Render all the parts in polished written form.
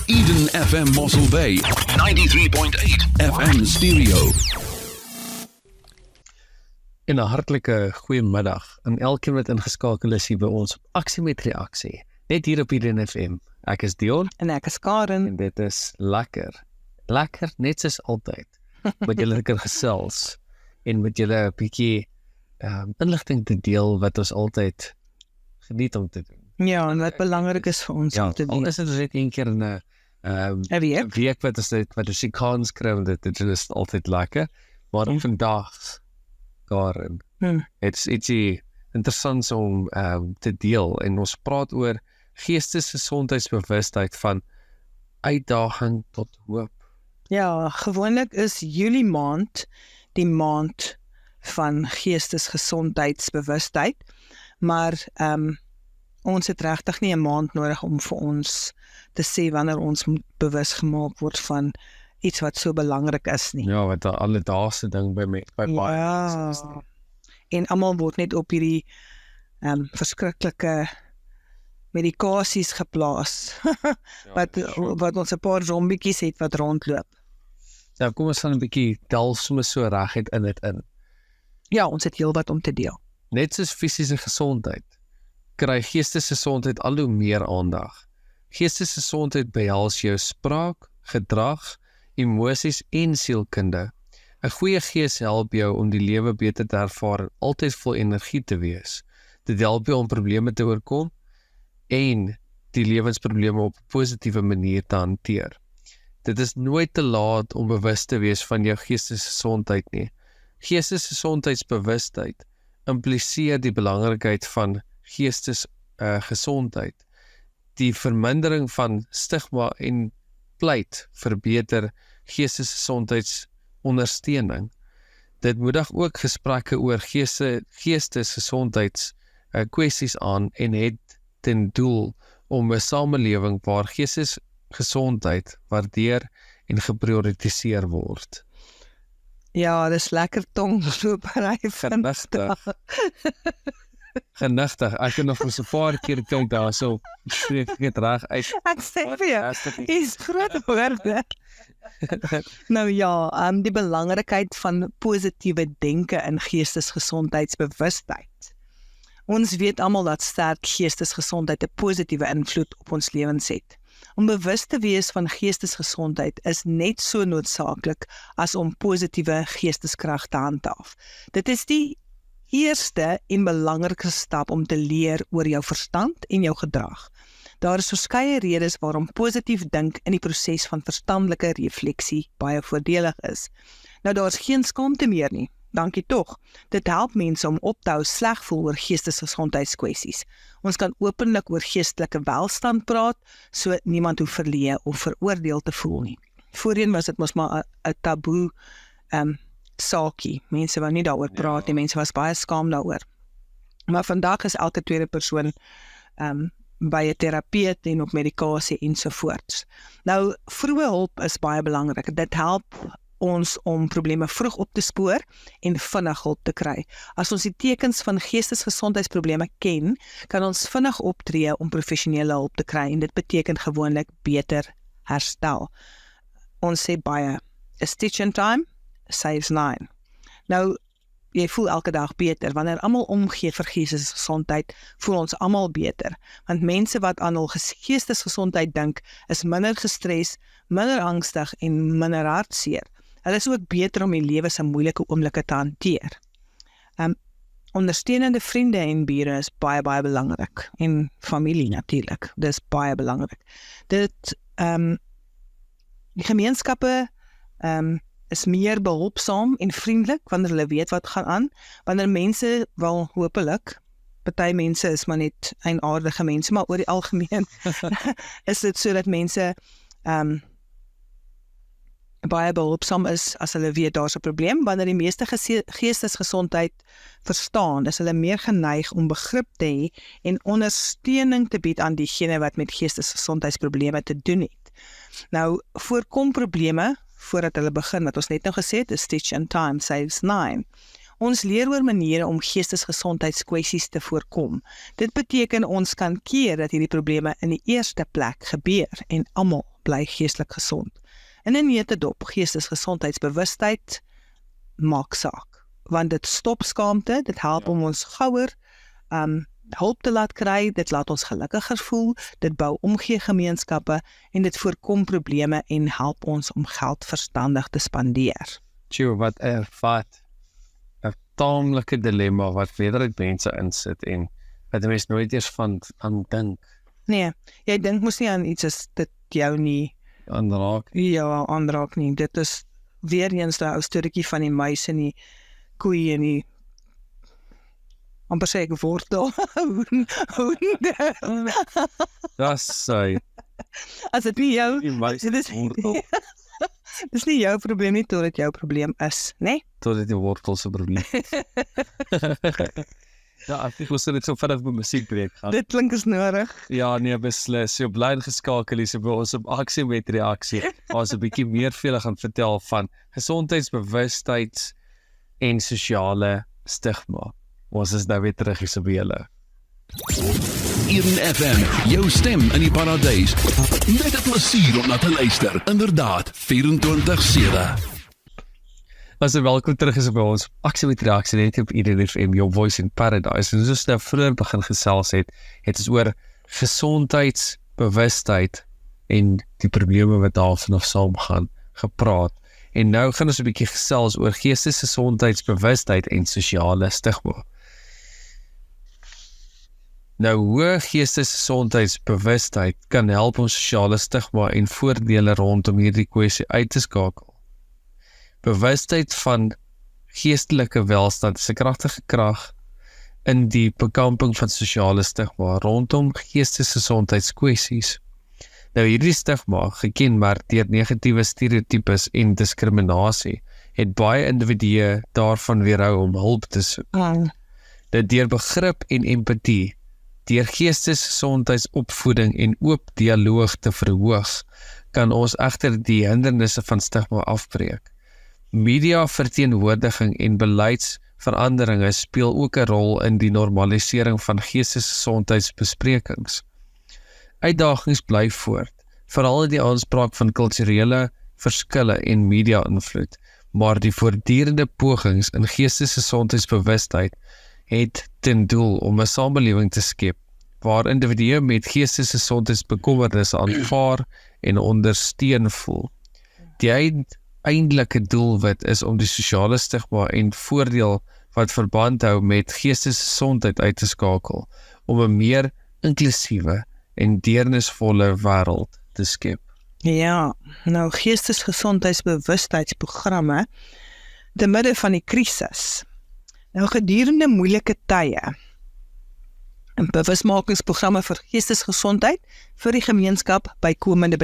Eden FM Mossel Bay, 93.8 FM stereo. En 'n hartlike goeiemiddag aan elkeen wat ingeskakel is hier by ons op Aksie met Reaksie. Net hier op Eden FM. Ek is Dion En ek is Karen. en dit is lekker. Lekker net soos altyd. Met julle lekker gesels en met julle 'n bietjie inligting te deel wat ons altyd geniet om te doen. Ja, en wat belangrik is vir ons Ja, om te al weet. is dit net een keer in 'n Een week? wat ons die kans kry, want dit is altyd lekker. Maar vandag, Karen, het is ietsie interessants om te deel en ons praat oor geestesgesondheidsbewustheid van uitdaging tot hoop. Ja, gewoonlik is Julie maand die maand van geestesgesondheidsbewustheid, maar ons het regtig nie 'n maand nodig om vir ons te sê wanneer ons moet bewus gemaak word van iets wat so belangrik is nie. Ja, wat 'n alledaagse ding by baie Ja, mense is. en almal word net op hierdie verskriklike medikasies geplaas wat ons 'n paar zombietjies het wat rondloop. Nou kom ons gaan 'n bietjie delf sommer so reguit in dit in. Ja, ons het heelwat om te deel. Net soos fisiese gesondheid, kry geestesgesondheid al hoe meer aandag. Geestesgesondheid behels jou spraak, gedrag, emosies en sielkunde. 'n Goeie gees help jou om die lewe beter te ervaar en altyd vol energie te wees. Dit help jou om probleme te oorkom en die lewensprobleme op 'n positiewe manier te hanteer. Dit is nooit te laat om bewus te wees van jou geestesgesondheid nie. Geestesgesondheidsbewustheid impliseer die belangrikheid van geestesgesondheid, die vermindering van stigma en pleit vir beter geestesgesondheidsondersteuning. Dit moedig ook gesprekke oor geestesgesondheids kwessies aan en het ten doel om 'n samelewing waar geestesgesondheid waardeer en geprioritiseer word. Ja, dis lekker tonglopery vandag. Genigtig, ek kan nog vir so 'n paar keer kyk daarso, skryf ek dit reg uit. Ek sê vir jou, is groot woorde. Nou ja, die belangrikheid van positiewe denke in geestesgesondheidsbewustheid. Ons weet almal dat sterk geestesgesondheid 'n positiewe invloed op ons lewens het. Om bewus te wees van geestesgesondheid is net so noodsaaklik as om positiewe geesteskrag te handhaaf. Dit is die eerste en belangrikste stap om te leer oor jou verstand en jou gedrag. Daar is verskeie redes waarom positief dink in die proses van verstandelike refleksie baie voordelig is. Nou daar is geen skaamte meer nie. Dankie tog. Dit help mense om op te hou sleg voel oor geestesgesondheidskwessies. Ons kan openlik oor geestelike welstand praat, so niemand hoef verleë of veroordeel te voel nie. Voorheen was dit mos maar 'n taboe saakie. Mense wou nie daaroor praat nie, mense was baie skaam daaroor. Maar vandag is elke tweede persoon by 'n terapeut en op medikasie ensovoorts. Nou, vroeë hulp is baie belangrik. Dit help ons om probleme vroeg op te spoor en vinnig hulp te kry. As ons die tekens van geestesgesondheidsprobleme ken, kan ons vinnig optree om professionele hulp te kry en dit beteken gewoonlik beter herstel. Ons sê baie, a stitch in time saves 9. Nou, jy voel elke dag beter. Wanneer almal omgee vir geestesgesondheid, voel ons almal beter. Want mense wat aan hul geestesgesondheid dink, is minder gestres, minder angstig en minder hartseer. Hulle is ook beter om die lewe se moeilike oomblikke te hanteer. Ondersteunende vriende en bure is baie belangrik. En familie natuurlik, dis baie belangrik. Die gemeenskappe is meer behulpsaam en vriendelik wanneer hulle weet wat gaan aan. Wanneer mense wel hopelik, party mense is maar net eienaardige mense, maar oor die algemeen is dit so dat mense baie behulpsaam is as hulle weet daar's 'n probleem. Wanneer die meeste geestesgesondheid verstaan, is hulle meer geneig om begrip te hê en ondersteuning te bied aan diegene wat met geestesgesondheidsprobleme te doen het. Nou, voorkom probleme voordat hulle begin, wat ons net nou gesê het, a stitch in time saves 9. Ons leer oor maniere om geestesgesondheidskwessies te voorkom. Dit beteken ons kan keer dat hierdie probleme in die eerste plek gebeur en almal bly geestelik gesond. In 'n neutedop, geestesgesondheidsbewustheid maak saak, want dit stop skaamte, dit help om ons gouer hulp te laat kry, dit laat ons gelukkiger voel, dit bou omgee gemeenskappe en dit voorkom probleme en help ons om geld verstandig te spandeer. Tjoe, wat 'n taamlike dilemma wat wederuit mense insit en wat die mens nooit eers van aan dink, Nee, jy dink mos nie aan iets as dit jou nie aanraak. aanraak nie. Dit is weer eens daai ou storieetjie van die muis en die koei en die amper sê ek wortel. Hoende. Das sy, As dit nie jou, die muis dit is, wortel, dis nie jou probleem nie, totdat jou probleem is, né? tot dit die wortel se probleem. Ja, ek moes dit so vinnig met musiekbreek gaan. Dit klink is nodig. Ja, nee, beslis. So bly ingeskakel hier, so by ons op aksie met reaksie. Ons 'n bietjie meer vir julle gaan vertel van gesondheidsbewustheid en sosiale stigma. Ons is nou weer terug hier so by julle. Eden FM, jou stem in die paradys. Net 'n plesier om na te luister. Inderdaad, 24/7. Also welkom terug is by ons aksie met reaksie net op Eden FM, your voice in paradise. En soos nou vroeër begin gesels het ons oor gesondheidsbewustheid en die probleme wat daarvan af saamgaan gepraat. En nou gaan ons 'n bietjie gesels oor geestesgesondheidsbewustheid en sosiale stigma. Nou, hoe geestesgesondheidsbewustheid kan help om sosiale stigma en voordele rondom hierdie kwessie uit te skakel. Bewustheid van geestelike welstand is 'n kragtige krag in die bekamping van sosiale stigma rondom geestesgesondheidskwessies. Nou hierdie stigma, gekenmerk deur negatiewe stereotypes en diskriminasie, het baie individue daarvan weerhou om hulp te soek. Dit deur begrip en empatie, deur geestesgesondheidsopvoeding en oop dialoog te verhoog, kan ons egter die hindernisse van stigma afbreek. Media verteenwoordiging en beleidsveranderinge speel ook 'n rol in die normalisering van geestesgesondheidsbesprekings. Uitdagings bly voort, veral in die aanspraak van kulturele verskille en media-invloed, maar die voortdurende pogings in geestesgesondheidsbewustheid het ten doel om 'n samelewing te skep waar individue met geestesgesondheidsbekommernisse aanvaar en ondersteun voel. Die eindelike doelwit is om die sosiale stigma en voordeel wat verband hou met geestesgesondheid uit te skakel, om 'n meer inklusiewe en deernisvolle wêreld te skep. Ja, nou geestesgesondheidsbewustheidsprogramme te midde van die krisis. Nou gedurende moeilike tye, en bewusmakingsprogramme vir geestesgesondheid vir die gemeenskap bykomende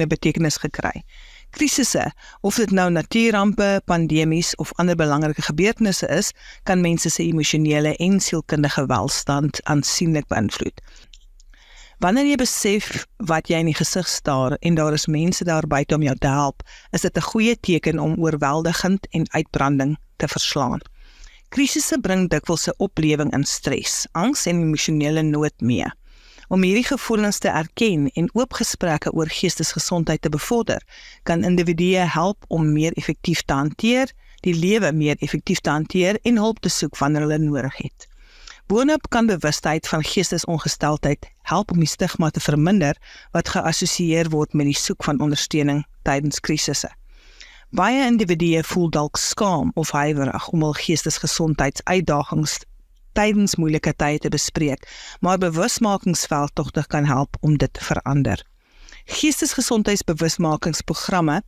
betekenis gekry. Krisisse, of dit nou natuurrampe, pandemies of ander belangrike gebeurtenisse is, kan mense se emosionele en sielkundige welstand aansienlik beïnvloed. Wanneer jy besef wat jy in die gesig staar en daar is mense daar buite om jou te help, is dit 'n goeie teken om oorweldigend en uitbranding te verslaan. Krisisse bring dikwels 'n oplewing in stres, angs en emosionele nood mee. Om hierdie gevoelens te erken en oop gesprekke oor geestesgesondheid te bevorder, kan individue help om meer effektief te hanteer, die lewe meer effektief te hanteer en hulp te soek wanneer hulle nodig het. Boonop kan bewustheid van geestesongesteldheid help om die stigma te verminder wat geassosieer word met die soek van ondersteuning tydens krisisse. Baie individue voel dalk skaam of huiwerig om hul geestesgesondheidsuitdagings tydens moeilike tye te bespreek, maar bewusmakingsveldtogte kan help om dit te verander. Geestesgesondheidsbewusmakingsprogramme,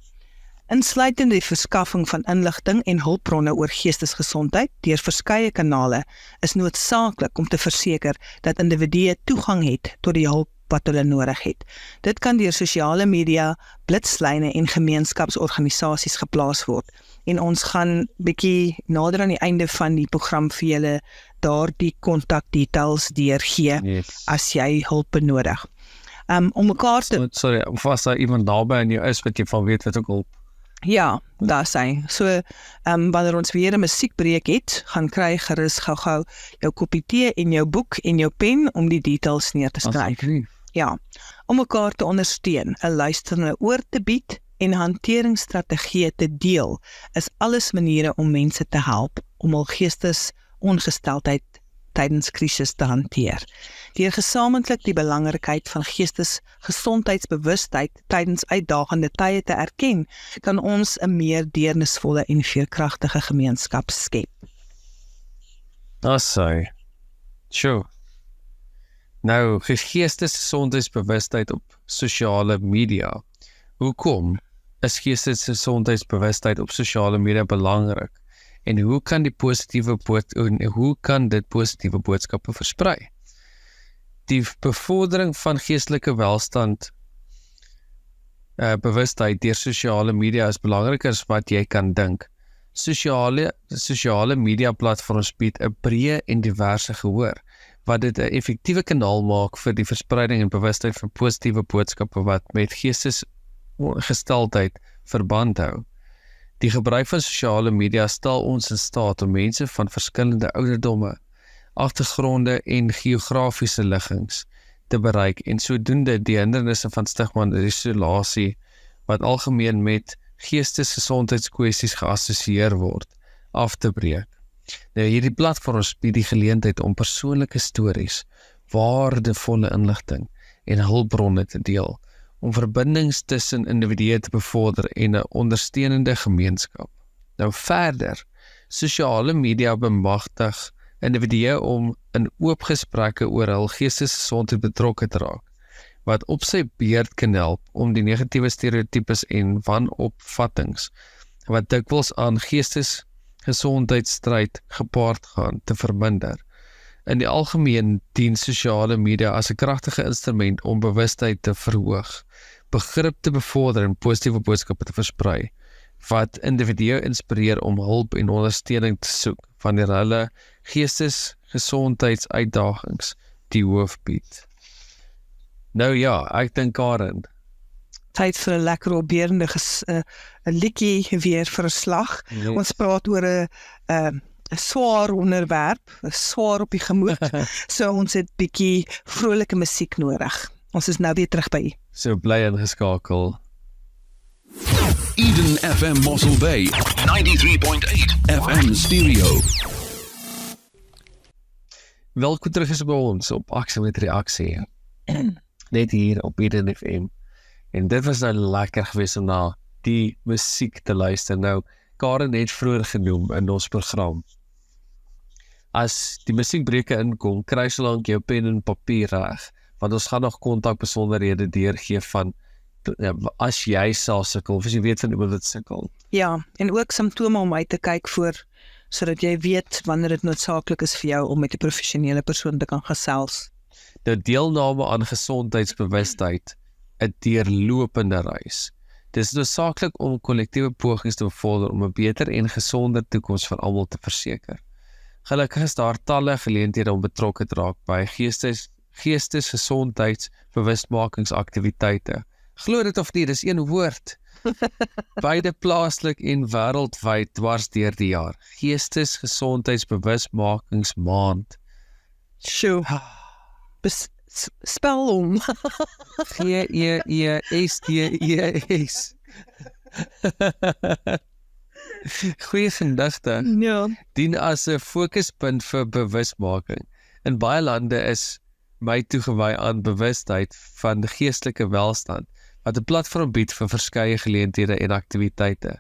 insluitende die verskaffing van inligting en hulpbronne oor geestesgesondheid deur verskeie kanale, is noodsaaklik om te verseker dat individue toegang het tot die hulp wat hulle nodig het. Dit kan deur sosiale media, blitslyne en gemeenskapsorganisasies geplaas word. En ons gaan bietjie nader aan die einde van die program vir julle daardie kontakdetails deurgee as jy hulp benodig. Om mekaar te... Sorry, of as daar iemand naby aan jou is wat jy van weet wat ook hulp. Ja, daar sy. So, wanneer ons weer 'n musiekbreek het, gaan kry gerus gou-gou jou koppie tee en jou boek en jou pen om die details neer te skryf. Ja, om mekaar te ondersteun, 'n luisterende oor te bied en hanteringsstrategieë te deel, is alles maniere om mense te help om hul geestesongesteldheid tydens krisis te hanteer. Deur gesamentlik die belangrikheid van geestesgesondheidsbewustheid tydens uitdagende tye te erken, kan ons 'n meer deernisvolle en veerkragtige gemeenskap skep. Assai. Sjoe. Nou, geestesgesondheidsbewustheid op sosiale media. Hoekom is geestesgesondheidsbewustheid op sosiale media belangrik? En hoe kan dit positiewe boodskappe versprei? Die bevordering van geestelike welstand, bewustheid deur sosiale media is belangriker as wat jy kan dink. Sosiale media platforms bied 'n breë en diverse gehoor, wat dit 'n effektiewe kanaal maak vir die verspreiding en bewustheid van positiewe boodskappe wat met geestesgesteldheid verband hou. Die gebruik van sosiale media stel ons in staat om mense van verskillende ouderdomme, agtergronde en geografiese liggings te bereik en sodoende die hindernisse van stigma en isolasie wat algemeen met geestesgesondheidskwessies geassosieer word, af te breek. Nou, hierdie platforms bied die geleentheid om persoonlike stories, waardevolle inligting en hulpbronne te deel, om verbindings tussen individue te bevorder en 'n ondersteunende gemeenskap. Nou verder, sosiale media bemagtig individue om in oop gesprekke oor hul geestesgesondheid betrokke te raak, wat op sy beurt kan help om die negatiewe stereotypes en wanopvattings wat dikwels aan geestesgesondheidsstryd gepaard gaan te verminder. In die algemeen dien sosiale media as 'n kragtige instrument om bewustheid te verhoog, begrip te bevorder en positiewe boodskappe te versprei, wat individue inspireer om hulp en ondersteuning te soek wanneer hulle geestesgesondheidsuitdagings die hoof bied. Nou ja, ek dink Karen, Tyd vir 'n lekker opbeurende 'n liedjie weer vir 'n slag. Yes. Ons praat oor 'n swaar onderwerp, swaar op die gemoed. So ons het bietjie vrolike musiek nodig. Ons is nou weer terug by u. so bly ingeskakel. Eden FM Mossel Bay, 93.8 FM stereo. Welkom terug is by ons op Aksie met Reaksie. Net hier op Eden FM. En dit was nou lekker geweest om na die musiek te luister. Nou, Karen het vroeër genoem in ons program. As die musiekbreuke inkom, kry solank jou pen en papier reg, want ons gaan nog kontakbesonderhede deurgee van as jy self sukkel, of as jy weet van iemand wat sukkel. Ja, en ook simptome om uit te kyk voor, sodat jy weet wanneer dit noodsaaklik is vir jou om met 'n professionele persoon te kan gesels. Nou, deelname aan gesondheidsbewustheid, 'n deurlopende reis. Dit is noodsaaklik om kollektiewe pogings te bevorder om 'n beter en gesonder toekoms vir almal te verseker. Gelukkig is daar talle geleenthede om betrokke te raak by geestesgesondheidsbewustmakingsaktiwiteite. Glo dit of nie, dis een woord. Beide plaaslik en wêreldwyd dwars deur die jaar. Geestesgesondheidsbewustmakingsmaand. Sjoe. Spel hom. Geestestes. Goeie gedigte. Ja. Dien as 'n fokuspunt vir bewusmaking. In baie lande is my toegewy aan bewustheid van geestelike welstand, wat 'n platform bied vir verskeie geleenthede en aktiwiteite.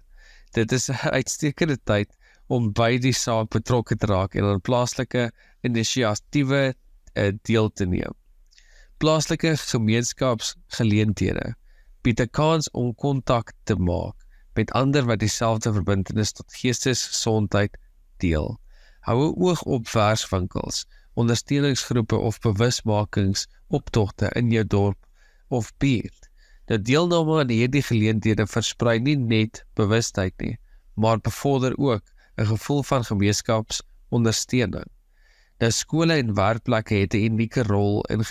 Dit is 'n uitstekende tyd om by die saak betrokke te raak en aan plaaslike inisiatiewe deel te neem. Plaaslike gemeenskapsgeleenthede bied 'n kans om kontak te maak met ander wat dieselfde verbintenis tot geestesgesondheid deel. Hou 'n oog op verswinkels, ondersteuningsgroepe of bewusmakingsoptogte in jou dorp of buurt. Nou, deelname aan hierdie geleenthede versprei nie net bewustheid nie, maar bevorder ook 'n gevoel van gemeenskapsondersteuning. Nou, skole en werkplekke het 'n unieke rol in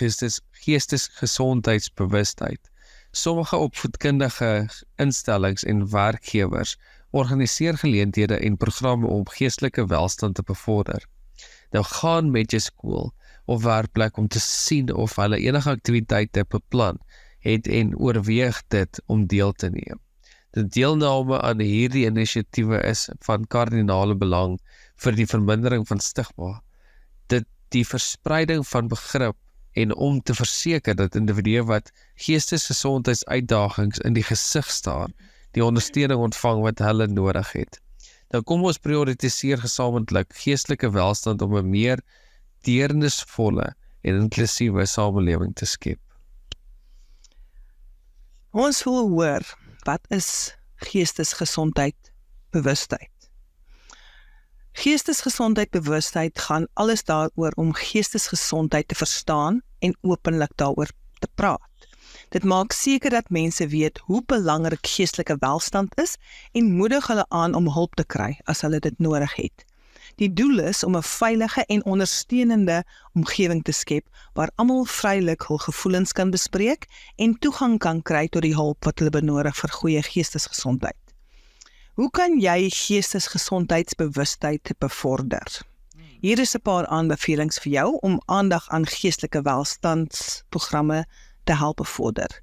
geestesgesondheidsbewustheid. Sommige opvoedkundige instellings en werkgewers organiseer geleenthede en programme om geestelike welstand te bevorder. Nou, gaan met jou skool of werkplek om te sien of hulle enige aktiwiteite beplan het en oorweeg dit om deel te neem. Die deelname aan hierdie inisiatiewe is van kardinale belang vir die vermindering van stigma, die verspreiding van begrip en om te verseker dat individue wat geestesgesondheidsuitdagings in die gesig staar, die ondersteuning ontvang wat hulle nodig het. Nou kom ons prioritiseer gesamentlik geestelike welstand om 'n meer deernisvolle en inklusiewe samelewing te skep. Ons wil hoor, wat is geestesgesondheid bewustheid? Geestesgesondheid bewustheid gaan alles daaroor om geestesgesondheid te verstaan en openlik daaroor te praat. Dit maak seker dat mense weet hoe belangrik geestelike welstand is en moedig hulle aan om hulp te kry as hulle dit nodig het. Die doel is om 'n veilige en ondersteunende omgewing te skep waar almal vrylik hul gevoelens kan bespreek en toegang kan kry tot die hulp wat hulle benodig vir goeie geestesgesondheid. Hoe kan jy geestesgesondheidsbewustheid bevorder? Hier is 'n paar aanbevelings vir jou om aandag aan geestelike welstandsprogramme te help bevorder.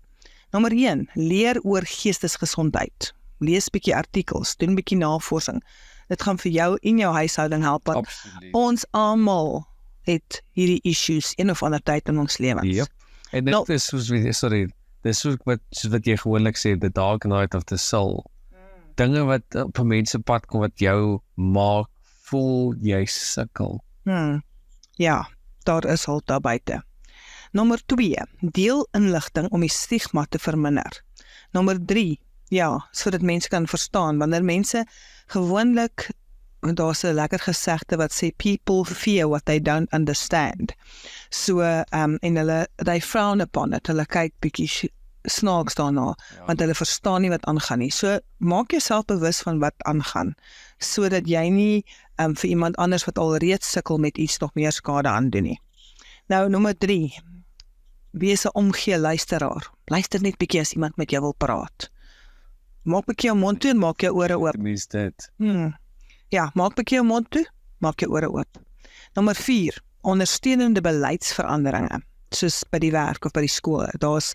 Nommer 1, leer oor geestesgesondheid. Lees bietjie artikels, doen bietjie navorsing. Dit gaan vir jou en jou huishouding help, want ons almal het hierdie issues een of ander tyd in ons lewens. Yep. En dit is soos wat jy gewoonlik sê, the dark night of the soul. Dinge wat op mense pad kom wat jou maak voel jy sukkel. Ja, daar is hulp daar buite. Nommer 2, deel inligting om die stigma te verminder. Nommer 3, ja, sodat mense kan verstaan, wanneer mense gewoonlik, daar's 'n lekker gesegde wat sê, people fear what they don't understand. So, en they frown upon it, hulle kyk bietjie snaaks daarna, want hulle verstaan nie wat aangaan nie. So, maak jouself bewus van wat aangaan, sodat jy nie vir iemand anders wat alreeds sukkel met iets nog meer skade aandoen nie. Nou, nommer 3, wees 'n omgee luisteraar. Luister net bietjie as iemand met jou wil praat. Maak bietjie jou mond toe en maak jou ore oop. Mis dit. Ja, maak bietjie jou mond toe, maak jou ore oop. Nommer 4, ondersteunende beleidsveranderinge, soos by die werk of by die skool. Daar's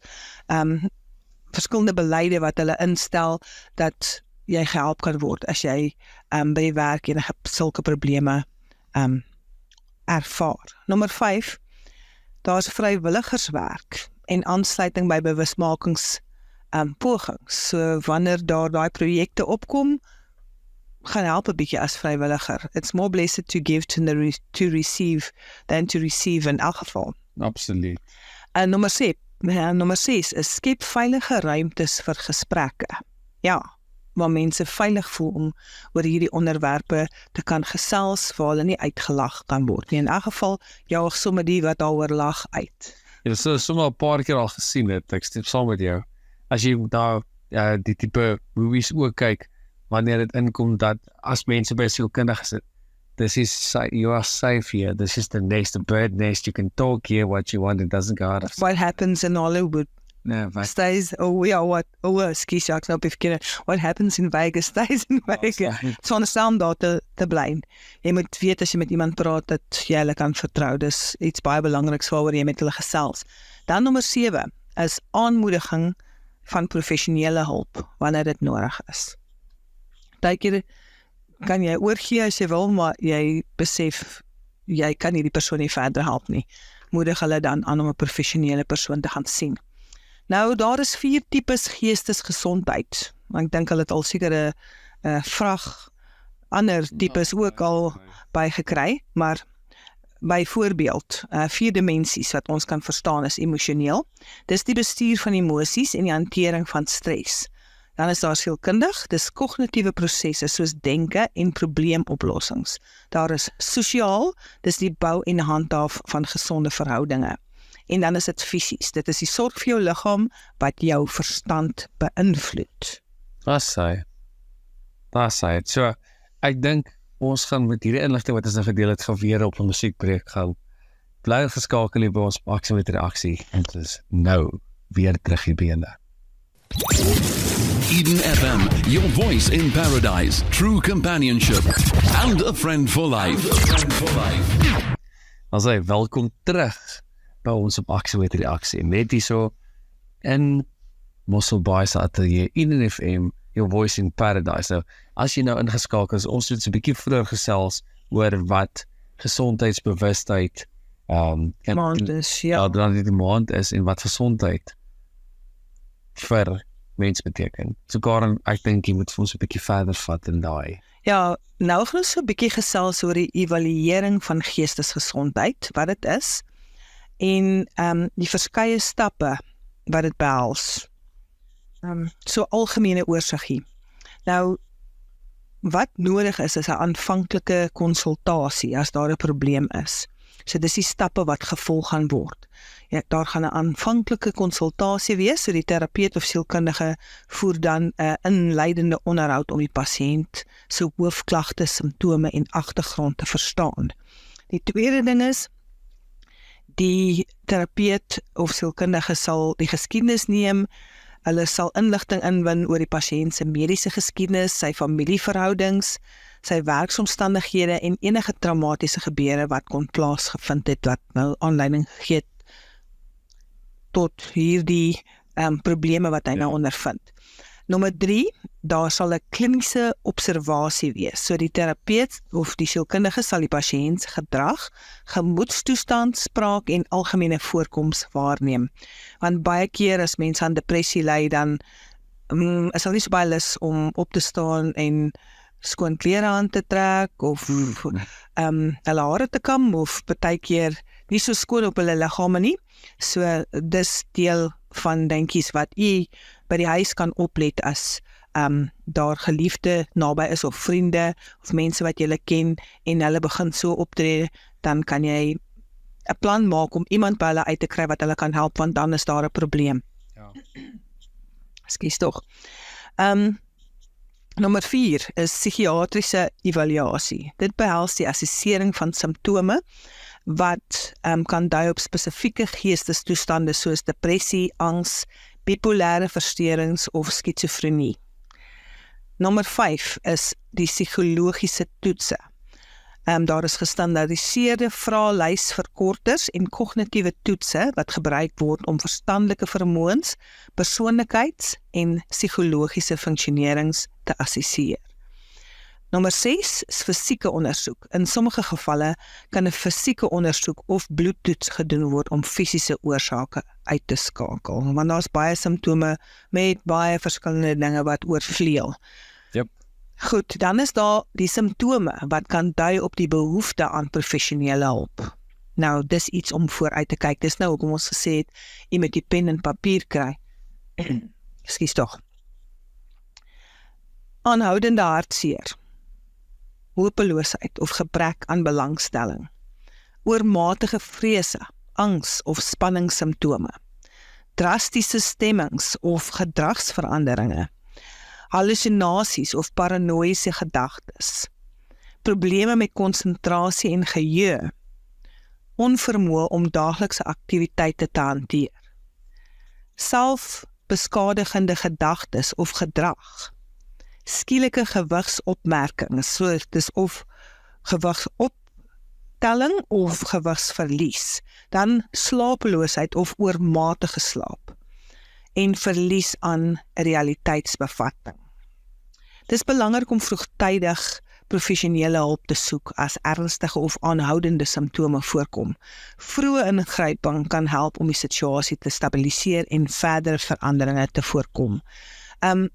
verskillende beleide wat hulle instel dat jy gehelp kan word as jy by die werk enige sulke probleme ervaar. Nommer 5, daar's vrywilligerswerk en aansluiting by bewusmakings pogings. So wanneer daar daai projekte opkom, gaan help 'n bietjie as vrywilliger. It's more blessed to give to receive than to receive in elk geval. Absoluut. En nommer 6 is skep veilige ruimtes vir gesprekke. Ja, waar mense veilig voel om oor hierdie onderwerpe te kan gesels, waar hulle nie uitgelag kan word nie. In elk geval, jou sommer die wat daaroor lag uit. Jy het sommer 'n paar keer al gesien het, ek stem saam met jou. As jy daar die tipe movies ook kyk, wanneer dit inkom dat as mense by sielkundiges sit, you are safe here, this is the nest, a bird nest, you can talk here what you want, it doesn't go out of sight. What happens in Hollywood Nee, stays, excuse ek nou beverkeer. What happens in Vegas stays in Vegas. So onderstaan daar te bly. Jy moet weet as jy met iemand praat dat jy hulle kan vertrou. Dis iets baie belangriks waaroor jy met hulle gesels. Dan nommer 7 is aanmoediging van professionele hulp wanneer dit nodig is. Partykeer kan jy oorgee as jy wil, maar jy besef jy kan nie die persoon nie verder help nie. Moedig hulle dan aan om 'n professionele persoon te gaan sien. Nou, daar is 4 tipes geestesgesondheid. Ek dink hulle het al seker 'n vraag ander tipes ook al bygekry, maar byvoorbeeld 4 dimensies wat ons kan verstaan is emosioneel. Dis die bestuur van emosies en die hantering van stres. Dan is daar sielkundig, dis kognitiewe prosesse soos denke en probleemoplossings. Daar is sosiaal, dis die bou en handhaaf van gesonde verhoudinge. En dan is dit fisies, dit is die sorg vir jou liggaam wat jou verstand beïnvloed. That's it. So, ek dink ons gaan met hierdie inligting wat ons nou gedeel het geweer op 'n musiekbreek gaan. Bly geskakel hier by ons Maksim met reaksie. En dit is nou weer terug hier bene. Eden FM, your voice in paradise, true companionship, and a friend for life. Dan sê hy, welkom terug by ons op Aksie met Reaksie. Net hier so in Mossel Baai se ateljee, in FM, your voice in paradise. Nou, as jy nou ingeskakel is, ons het so 'n bietjie vroeër gesels oor wat gesondheidsbewustheid Maand is, ja. dan die maand is en wat gesondheid vir mens beteken. So Karen, ek dink jy moet vir ons 'n bietjie verder vat in daai. Ja, nou gaan ons so 'n bietjie gesels oor die evaluering van geestesgesondheid, wat dit is, en die verskeie stappe wat dit behels. So algemene oorsiggie. Nou, wat nodig is 'n aanvanklike konsultasie as daar 'n probleem is. So dis die stappe wat gevolg gaan word. Ja, daar gaan 'n aanvanklike konsultasie wees, so die terapeut of sielkundige voer dan 'n inleidende onderhoud om die pasiënt se hoofklagte, simptome en agtergrond te verstaan. Die tweede ding is, die terapeut of sielkundige sal die geskiedenis neem. Hulle sal inligting inwin oor die pasiënt se mediese geskiedenis, sy familieverhoudings, sy werksomstandighede en enige traumatiese gebeure wat kon plaasgevind het wat nou aanleiding gegee het tot hierdie probleme wat hy nou ondervind. Nommer 3, daar sal 'n kliniese observasie wees. So die terapeut of die sielkundige sal die pasiënt se gedrag, gemoedstoestand, spraak en algemene voorkoms waarneem. Want baie keer as mense aan depressie ly, dan is hulle nie so baie lus om op te staan en skoon klere aan te trek of hulle hare te kam of partykeer nie so skoon op hulle liggame nie. So dis deel van dingetjies wat u by die huis kan oplet as daar geliefde naby is of vriende of mense wat jy ken en hulle begin so optree, dan kan jy 'n plan maak om iemand by hulle uit te kry wat hulle kan help, want dan is daar 'n probleem. Ja. Ekskuus tog. Nommer 4 is psigiatriese evaluasie. Dit behels die assessering van simptome wat kan dui op spesifieke geestestoestande soos depressie, angs, bipolêre versteurings of skizofrenie. Nommer 5 is die psigologiese toetse. Daar is gestandaardiseerde vraelysverkorters en kognitiewe toetse wat gebruik word om verstandelike vermoëns, persoonlikheids- en psigologiese funksionerings te assesseer. Nommer 6 is fisieke ondersoek. In sommige gevalle kan 'n fisieke ondersoek of bloedtoets gedoen word om fisiese oorsake uit te skakel, want daar's baie simptome met baie verskillende dinge wat oorvleuel. Yep. Goed, dan is daar die simptome wat kan dui op die behoefte aan professionele hulp. Nou, dis iets om vooruit te kyk. Dis nou hoekom ons gesê het, jy moet die pen en papier kry. Ekskuus tog. Aanhoudende hartseer, hopeloosheid of gebrek aan belangstelling, oormatige vrese, angs of spanningssimptome, drastiese stemmings of gedragsveranderinge, hallusinasies of paranoïese gedagtes, probleme met konsentrasie en geheue, onvermoë om daaglikse aktiwiteite te hanteer, selfbeskadigende gedagtes of gedrag, skielike gewigsopmerkings, so dis of gewigsoptelling of gewigsverlies, dan slapeloosheid of oormatige slaap en verlies aan realiteitsbevatting. Dis belangrik om vroegtydig professionele hulp te soek as ernstige of aanhoudende simptome voorkom. Vroeë ingryping kan help om die situasie te stabiliseer en verdere veranderinge te voorkom.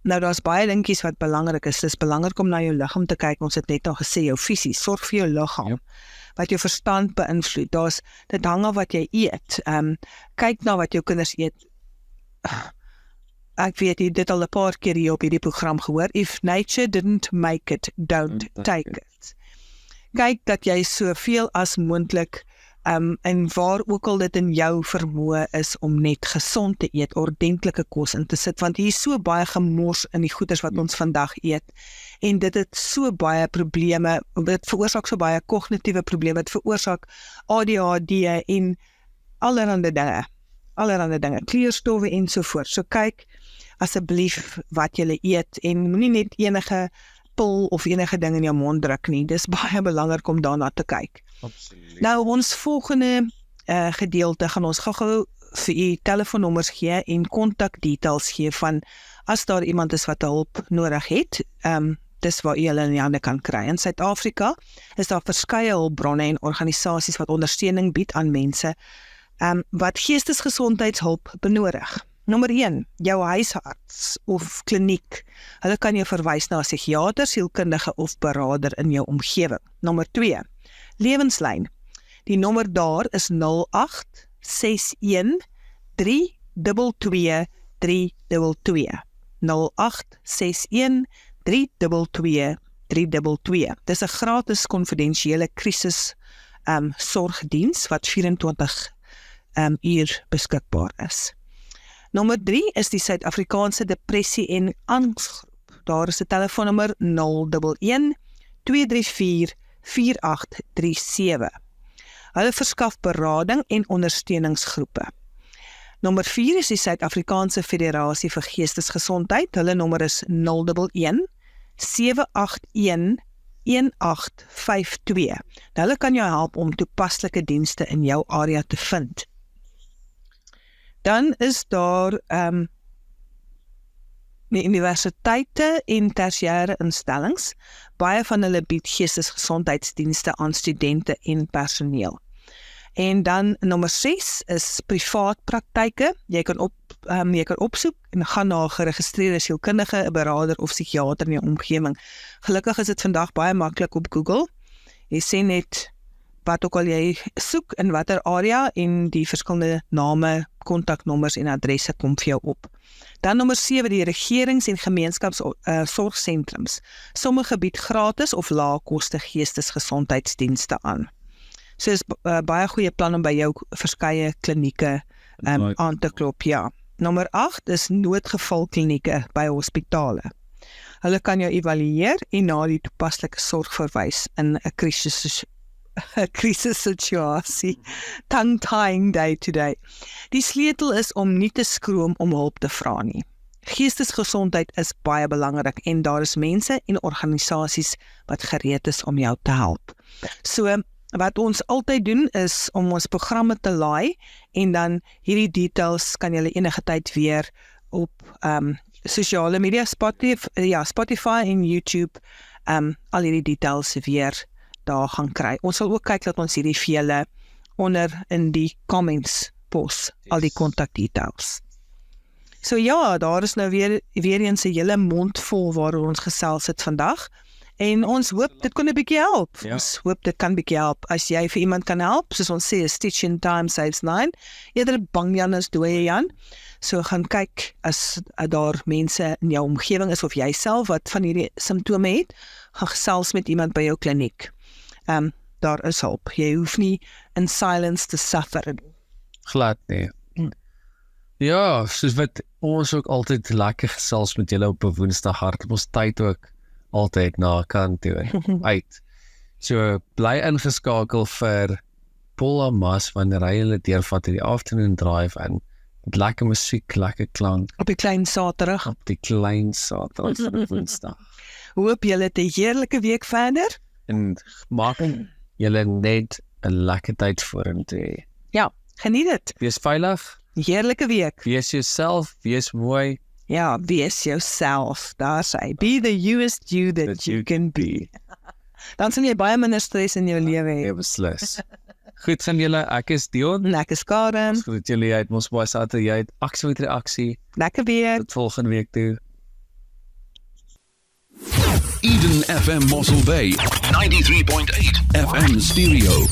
Nou daar's baie dingetjies wat belangrik is. Dis belangrik om na jou liggaam te kyk. Ons het net al gesê, jou visie, sorg vir jou liggaam, wat jou verstand beïnvloed. Dit hang af wat jy eet. Kyk na wat jou kinders eet. Ek weet jy dit al 'n paar keer hier op hierdie program gehoor. If nature didn't make it, don't take it. Kyk dat jy soveel as moontlik en waar ook al dit in jou vermoë is om net gesond te eet, ordentlike kos in te sit, want hier is so baie gemors in die goeders wat ons vandag eet, en dit het so baie probleme, dit veroorsaak so baie kognitiewe probleme, dit veroorsaak ADHD en allerhande dinge, kleurstowwe ensovoorts. So kyk asseblief wat jy eet, en moenie net enige pil of enige ding in jou mond druk nie. Dis baie belangrik om daarna te kyk. Absoluut. Nou ons volgende gedeelte gaan ons gou-gou vir u telefoonnommers gee en kontakdetails gee van as daar iemand is wat hulp nodig het. Dis waar u hulle in die hande kan kry. In Suid-Afrika is daar verskeie hulpbronne en organisasies wat ondersteuning bied aan mense wat geestesgesondheidshulp benodig. Nommer 1, jou huisarts of kliniek. Hulle kan jou verwys na 'n psigiater, sielkundige of beraader in jou omgewing. Nommer 2, lewenslyn. Die nommer daar is 08 61 322 322. 08 61 322 322. Dis 'n gratis konfidensiële krisis sorgdiens wat 24 uur beskikbaar is. Nommer 3 is die Suid-Afrikaanse Depressie en Angsgroep. Daar is 'n telefoonnommer 011 234 4837. Hulle verskaf berading en ondersteuningsgroepe. Nommer 4 is die Suid-Afrikaanse Federasie vir Geestesgesondheid. Hulle nommer is 011 781 1852. Nou, hulle kan jou help om toepaslike dienste in jou area te vind. Dan is daar die universiteite en tersiêre instellings. Baie van hulle bied geestesgesondheidsdienste aan studente en personeel. En dan nommer 6 is privaat praktyke. Jy kan opsoek en gaan na 'n geregistreerde sielkundige, 'n beraader of psigiater in jou omgewing. Gelukkig is dit vandag baie maklik op Google. Jy sê net wat ook al jy soek in watter area en die verskillende name, kontaknommers en adresse kom vir jou op. Dan nommer 7, die regerings- en gemeenskapsorgsentrums. Sommige bied gratis of laagkoste geestesgesondheidsdienste aan. So is baie goeie plan om by jou verskeie klinieke aan te klop, ja. Nommer 8 is noodgevalklinieke by hospitale. Hulle kan jou evalueer en na die toepaslike sorg verwys in 'n krisissituasie. Tongue-tying day today. Die sleutel is om nie te skroom om hulp te vra nie. Geestesgesondheid is baie belangrik en daar is mense en organisasies wat gereed is om jou te help. So, wat ons altyd doen is om ons programme te laai en dan hierdie details kan julle enige tyd weer op sosiale media, Spotify en YouTube, al hierdie details weer daar gaan kry. Ons sal ook kyk dat ons hierdie vir julle onder in die comments pos, al die kontakdetails. So ja, daar is nou weer eens 'n hele mond vol waaroor ons gesels het vandag. En ons hoop dit kon 'n bietjie help. Ja. Ons hoop dit kan bietjie help. As jy vir iemand kan help, soos ons sê, a stitch in time saves 9. Eerder bang Jan as dooie Jan. So gaan kyk as daar mense in jou omgewing is of jy self wat van hierdie simptome het, gaan gesels met iemand by jou kliniek. Daar is hulp. Jy hoef nie in silence te suffer. Glad nie. Ja, soos wat ons ook altyd lekker gesels met julle op 'n Woensdag, hardloop ons tyd ook altyd na kant toe uit. So bly ingeskakel vir Paul Amas wanneer hy hulle deurvat in die afternoon drive en met lekker musiek, lekker klank Op die klein Saterdag. op die klein Saterdag van Woensdag. Hoop julle het 'n heerlike week verder. En maak julle net 'n lekker tyd vorentoe. Ja, geniet dit. Wees veilig, Heerlike week. wees jouself, wees mooi. Ja, wees jouself. Daar sê, be the youest you that you can be. Dan sal jy baie minder stres in jou lewe hê. Ja, beslis. Goed van julle, ek is Dion. En ek is Karen. Goed julle uit Mosbaai Saterdag, jy het aksie met reaksie. Lekker weer. Tot volgende week toe. Eden FM Mossel Bay 93.8 FM stereo.